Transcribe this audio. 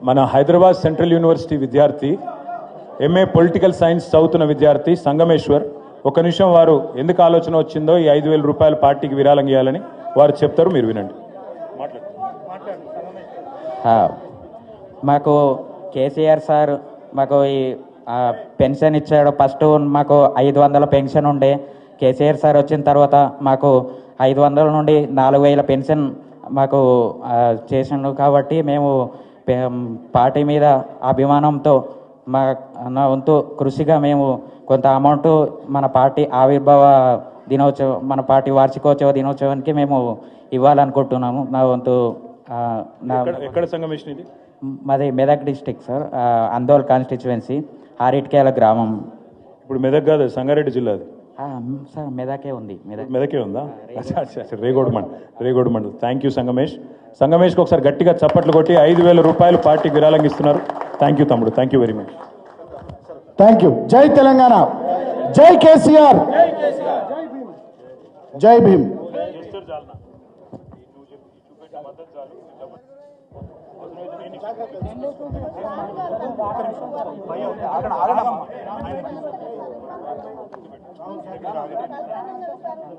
మన Hyderabad central university విద్యార్థి MA political science చదువుతున్న విద్యార్థి సంగమేశ్వర్ ఒక నిమిషం వారు ఎందుకు ఆలోచన వచ్చిందో ఈ 5,000 రూపాయల పార్టీకి విరాళం ఇవ్వాలని వారు చెప్తారు, మీరు వినండి. మాకు కేసీఆర్ సార్ మాకు ఈ పెన్షన్ ఇచ్చాడు. ఫస్ట్ మాకు 500 పెన్షన్ ఉండే. కేసీఆర్ సార్ వచ్చిన తర్వాత మాకు 500 నుండి 4,000 పెన్షన్ మాకు చేసిండు. కాబట్టి మేము పార్టీ మీద అభిమానంతో నా వంతు కృషిగా మేము కొంత అమౌంట్ మన పార్టీ ఆవిర్భావ దినోత్సవం, మన పార్టీ వార్షికోత్సవ దినోత్సవానికి మేము ఇవ్వాలనుకుంటున్నాము. నా వంతు ఎక్కడ సంగమేశ్వరం ఇది? మాది Medak district sir, Andol constituency, Aritikela గ్రామం. ఇప్పుడు మెదక్ కాదు, సంగారెడ్డి జిల్లా అది సార్. మెదకే ఉంది. మెదకే ఉందా? రేగోడ్ మండల్. థ్యాంక్ యూ సంగమేష్కి ఒకసారి గట్టిగా చప్పట్లు కొట్టి 5,000 రూపాయలు పార్టీకి విరాళంగా ఇస్తున్నారు. థ్యాంక్ యూ తమ్ముడు, thank you very much. Thank you. జై తెలంగాణ, జై కేసీఆర్, జై భీమ్.